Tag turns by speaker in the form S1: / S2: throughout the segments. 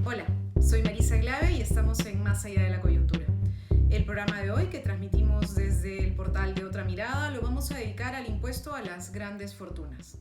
S1: Hola, soy Marisa Glave y estamos en Más Allá de la Coyuntura. El programa de hoy, que transmitimos desde el portal de Otra Mirada, lo vamos a dedicar al impuesto a las grandes fortunas.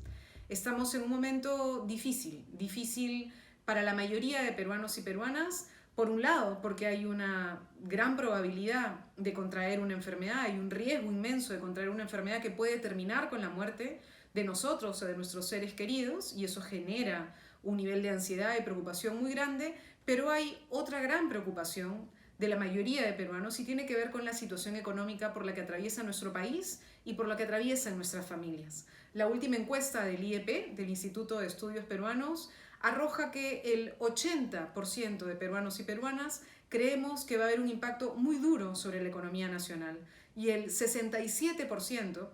S1: Estamos en un momento difícil para la mayoría de peruanos y peruanas. Por un lado, porque hay una gran probabilidad de contraer una enfermedad, hay un riesgo inmenso de contraer una enfermedad que puede terminar con la muerte de nosotros o de nuestros seres queridos, y eso genera un nivel de ansiedad y preocupación muy grande, pero hay otra gran preocupación de la mayoría de peruanos y tiene que ver con la situación económica por la que atraviesa nuestro país y por la que atraviesan nuestras familias. La última encuesta del IEP, del Instituto de Estudios Peruanos, arroja que el 80% de peruanos y peruanas creemos que va a haber un impacto muy duro sobre la economía nacional, y el 67%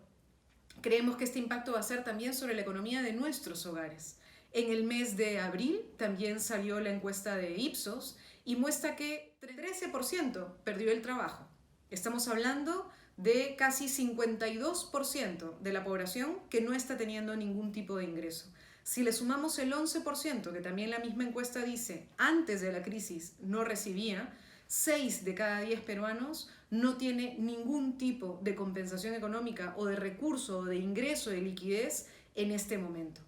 S1: creemos que este impacto va a ser también sobre la economía de nuestros hogares. En el mes de abril también salió la encuesta de Ipsos y muestra que 13% perdió el trabajo. Estamos hablando de casi 52% de la población que no está teniendo ningún tipo de ingreso. Si le sumamos el 11%, que también la misma encuesta dice antes de la crisis no recibía, 6 de cada 10 peruanos no tiene ningún tipo de compensación económica o de recurso o de ingreso de liquidez en este momento.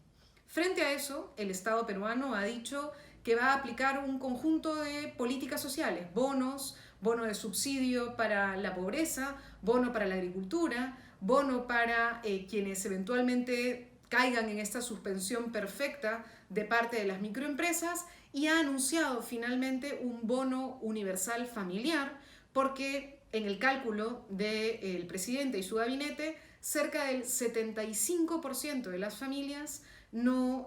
S1: Frente a eso, el Estado peruano ha dicho que va a aplicar un conjunto de políticas sociales, bonos, bono de subsidio para la pobreza, bono para la agricultura, bono para quienes eventualmente caigan en esta suspensión perfecta de parte de las microempresas, y ha anunciado finalmente un bono universal familiar, porque en el cálculo del presidente y su gabinete, cerca del 75% de las familias no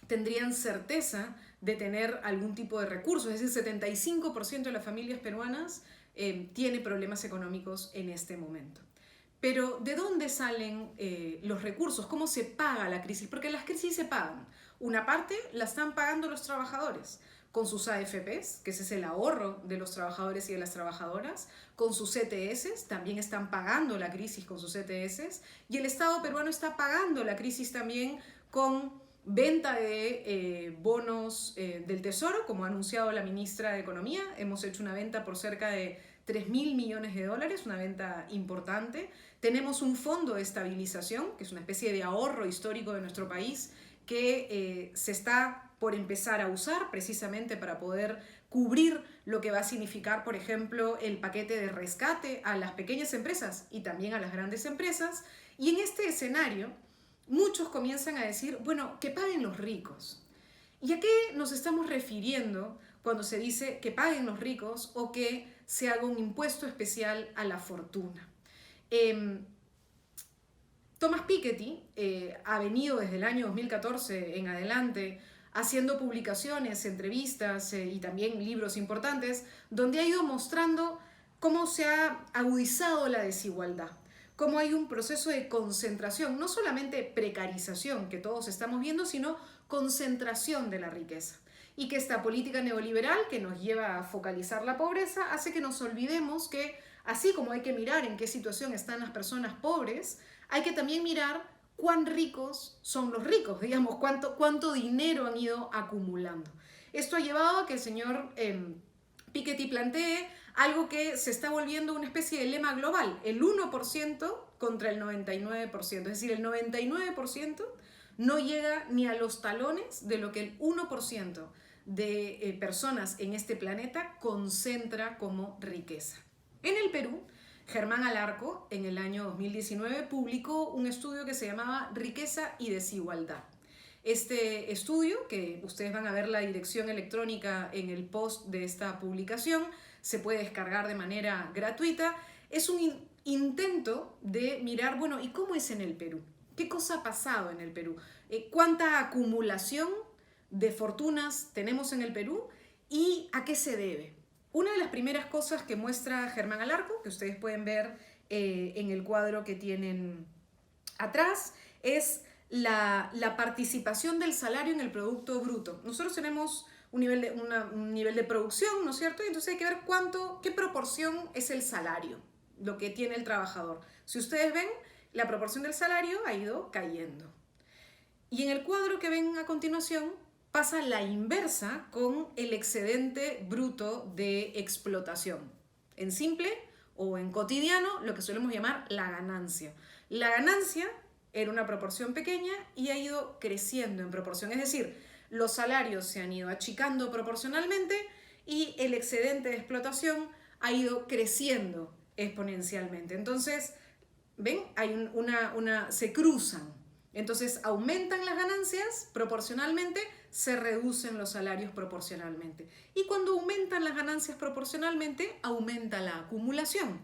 S1: tendrían certeza de tener algún tipo de recursos. Es decir, 75% de las familias peruanas tiene problemas económicos en este momento. Pero ¿de dónde salen los recursos? ¿Cómo se paga la crisis? Porque las crisis se pagan. Una parte la están pagando los trabajadores con sus AFPs, que ese es el ahorro de los trabajadores y de las trabajadoras, con sus CTS, también están pagando la crisis con sus CTS, y el Estado peruano está pagando la crisis también con venta de bonos del Tesoro, como ha anunciado la ministra de Economía. Hemos hecho una venta por cerca de 3.000 millones de dólares, una venta importante. Tenemos un fondo de estabilización, que es una especie de ahorro histórico de nuestro país, que se está por empezar a usar precisamente para poder cubrir lo que va a significar, por ejemplo, el paquete de rescate a las pequeñas empresas y también a las grandes empresas. Y en este escenario, muchos comienzan a decir, bueno, que paguen los ricos. ¿Y a qué nos estamos refiriendo cuando se dice que paguen los ricos o que se haga un impuesto especial a la fortuna? Thomas Piketty ha venido desde el año 2014 en adelante haciendo publicaciones, entrevistas y también libros importantes, donde ha ido mostrando cómo se ha agudizado la desigualdad, cómo hay un proceso de concentración, no solamente precarización que todos estamos viendo, sino concentración de la riqueza. Y que esta política neoliberal que nos lleva a focalizar la pobreza hace que nos olvidemos que, así como hay que mirar en qué situación están las personas pobres, hay que también mirar cuán ricos son los ricos, digamos, cuánto dinero han ido acumulando. Esto ha llevado a que el señor Piketty plantee algo que se está volviendo una especie de lema global, el 1% contra el 99%, es decir, el 99% no llega ni a los talones de lo que el 1% de personas en este planeta concentra como riqueza. En el Perú, Germán Alarco, en el año 2019, publicó un estudio que se llamaba Riqueza y Desigualdad. Este estudio, que ustedes van a ver la dirección electrónica en el post de esta publicación, se puede descargar de manera gratuita, es un intento de mirar, bueno, ¿y cómo es en el Perú? ¿Qué cosa ha pasado en el Perú? ¿Cuánta acumulación de fortunas tenemos en el Perú y a qué se debe? Una de las primeras cosas que muestra Germán Alarco, que ustedes pueden ver en el cuadro que tienen atrás, es la participación del salario en el Producto Bruto. Nosotros tenemos un nivel de producción, ¿no es cierto? Y entonces hay que ver qué proporción es el salario, lo que tiene el trabajador. Si ustedes ven, la proporción del salario ha ido cayendo. Y en el cuadro que ven a continuación, pasa la inversa con el excedente bruto de explotación. En simple o en cotidiano, lo que solemos llamar la ganancia. La ganancia era una proporción pequeña y ha ido creciendo en proporción. Es decir, los salarios se han ido achicando proporcionalmente y el excedente de explotación ha ido creciendo exponencialmente. Entonces, ¿ven? Hay se cruzan. Entonces aumentan las ganancias proporcionalmente, se reducen los salarios proporcionalmente. Y cuando aumentan las ganancias proporcionalmente, aumenta la acumulación.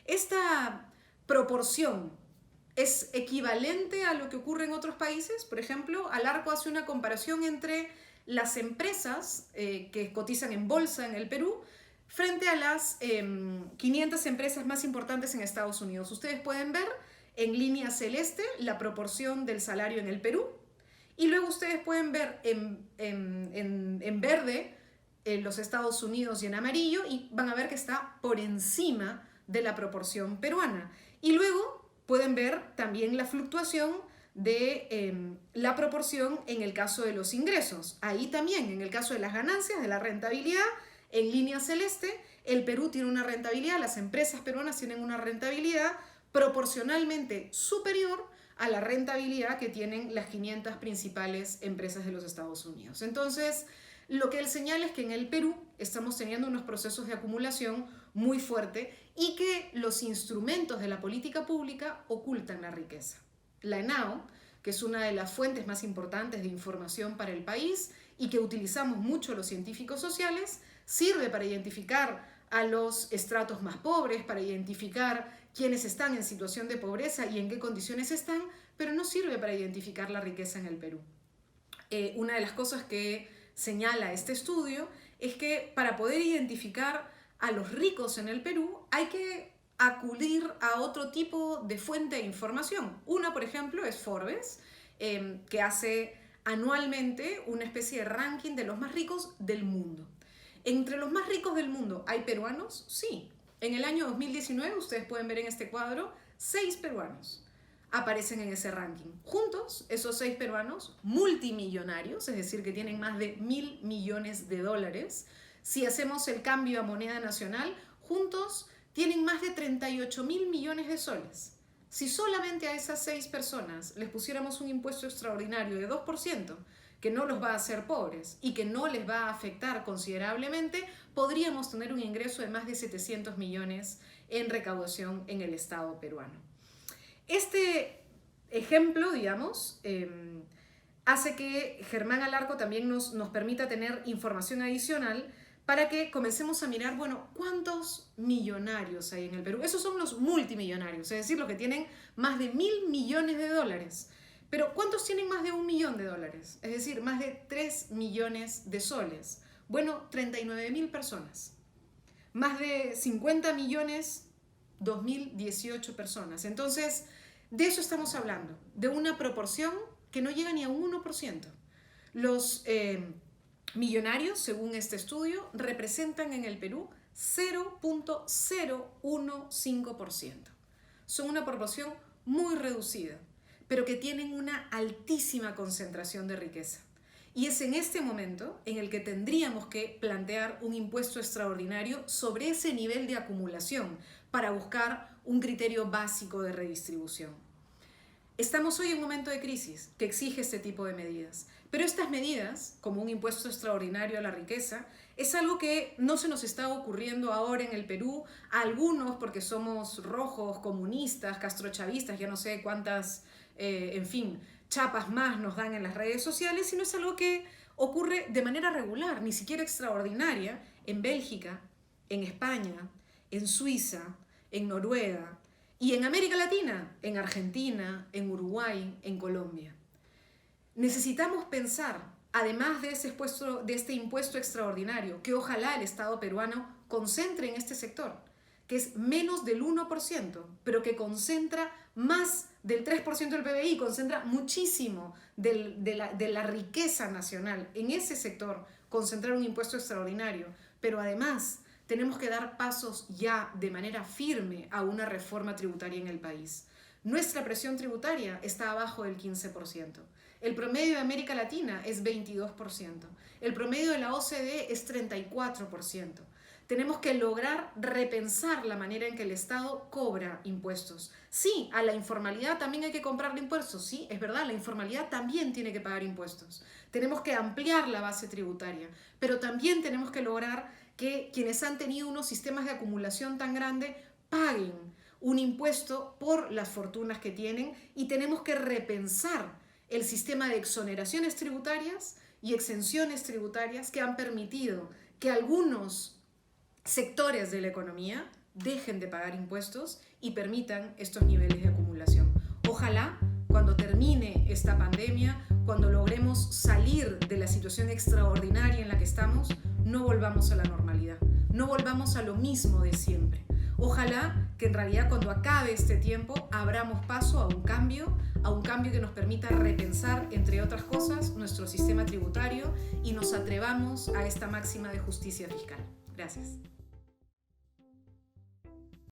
S1: Esta proporción es equivalente a lo que ocurre en otros países. Por ejemplo, Alarco hace una comparación entre las empresas que cotizan en bolsa en el Perú frente a las 500 empresas más importantes en Estados Unidos. Ustedes pueden ver en línea celeste la proporción del salario en el Perú y luego ustedes pueden ver en verde los Estados Unidos y en amarillo y van a ver que está por encima de la proporción peruana. Y luego pueden ver también la fluctuación de la proporción en el caso de los ingresos. Ahí también, en el caso de las ganancias, de la rentabilidad, en línea celeste, el Perú tiene una rentabilidad, las empresas peruanas tienen una rentabilidad proporcionalmente superior a la rentabilidad que tienen las 500 principales empresas de los Estados Unidos. Entonces, lo que él señala es que en el Perú estamos teniendo unos procesos de acumulación muy fuerte y que los instrumentos de la política pública ocultan la riqueza. La ENAO, que es una de las fuentes más importantes de información para el país y que utilizamos mucho los científicos sociales, sirve para identificar a los estratos más pobres, para identificar quiénes están en situación de pobreza y en qué condiciones están, pero no sirve para identificar la riqueza en el Perú. Una de las cosas que señala este estudio es que para poder identificar a los ricos en el Perú hay que acudir a otro tipo de fuente de información. Una, por ejemplo, es Forbes, que hace anualmente una especie de ranking de los más ricos del mundo. ¿Entre los más ricos del mundo hay peruanos? Sí. En el año 2019, ustedes pueden ver en este cuadro, 6 peruanos aparecen en ese ranking. Juntos, esos 6 peruanos, multimillonarios, es decir, que tienen más de 1.000 millones de dólares. Si hacemos el cambio a moneda nacional, juntos tienen más de 38.000 millones de soles. Si solamente a esas 6 personas les pusiéramos un impuesto extraordinario de 2%, que no los va a hacer pobres y que no les va a afectar considerablemente, podríamos tener un ingreso de más de 700 millones en recaudación en el Estado peruano. Este ejemplo, digamos, hace que Germán Alarco también nos permita tener información adicional para que comencemos a mirar, bueno, ¿cuántos millonarios hay en el Perú? Esos son los multimillonarios, es decir, los que tienen más de 1.000 millones de dólares. Pero ¿cuántos tienen más de 1 millón de dólares? Es decir, más de 3 millones de soles. Bueno, 39.000 personas. Más de 50 millones, 2.018 personas. Entonces, de eso estamos hablando, de una proporción que no llega ni a un 1%. Los millonarios, según este estudio, representan en el Perú 0.015%. Son una proporción muy reducida, pero que tienen una altísima concentración de riqueza. Y es en este momento en el que tendríamos que plantear un impuesto extraordinario sobre ese nivel de acumulación para buscar un criterio básico de redistribución. Estamos hoy en un momento de crisis que exige este tipo de medidas, pero estas medidas, como un impuesto extraordinario a la riqueza, es algo que no se nos está ocurriendo ahora en el Perú, a algunos porque somos rojos, comunistas, castrochavistas, ya no sé cuántas, en fin, chapas más nos dan en las redes sociales, sino es algo que ocurre de manera regular, ni siquiera extraordinaria, en Bélgica, en España, en Suiza, en Noruega y en América Latina, en Argentina, en Uruguay, en Colombia. Necesitamos pensar, además de este impuesto extraordinario, que ojalá el Estado peruano concentre en este sector, que es menos del 1%, pero que concentra más del 3% del PBI, concentra muchísimo de la riqueza nacional en ese sector, concentrar un impuesto extraordinario, pero además tenemos que dar pasos ya de manera firme a una reforma tributaria en el país. Nuestra presión tributaria está abajo del 15%. El promedio de América Latina es 22%. El promedio de la OCDE es 34%. Tenemos que lograr repensar la manera en que el Estado cobra impuestos. Sí, a la informalidad también hay que comprarle impuestos. Sí, es verdad, la informalidad también tiene que pagar impuestos. Tenemos que ampliar la base tributaria, pero también tenemos que lograr que quienes han tenido unos sistemas de acumulación tan grande paguen un impuesto por las fortunas que tienen, y tenemos que repensar el sistema de exoneraciones tributarias y exenciones tributarias que han permitido que algunos sectores de la economía dejen de pagar impuestos y permitan estos niveles de acumulación. Ojalá cuando termine esta pandemia, cuando logremos salir de la situación extraordinaria en la que estamos, no volvamos a la normalidad, no volvamos a lo mismo de siempre. Ojalá que en realidad cuando acabe este tiempo abramos paso a un cambio que nos permita repensar, entre otras cosas, nuestro sistema tributario y nos atrevamos a esta máxima de justicia fiscal. Gracias.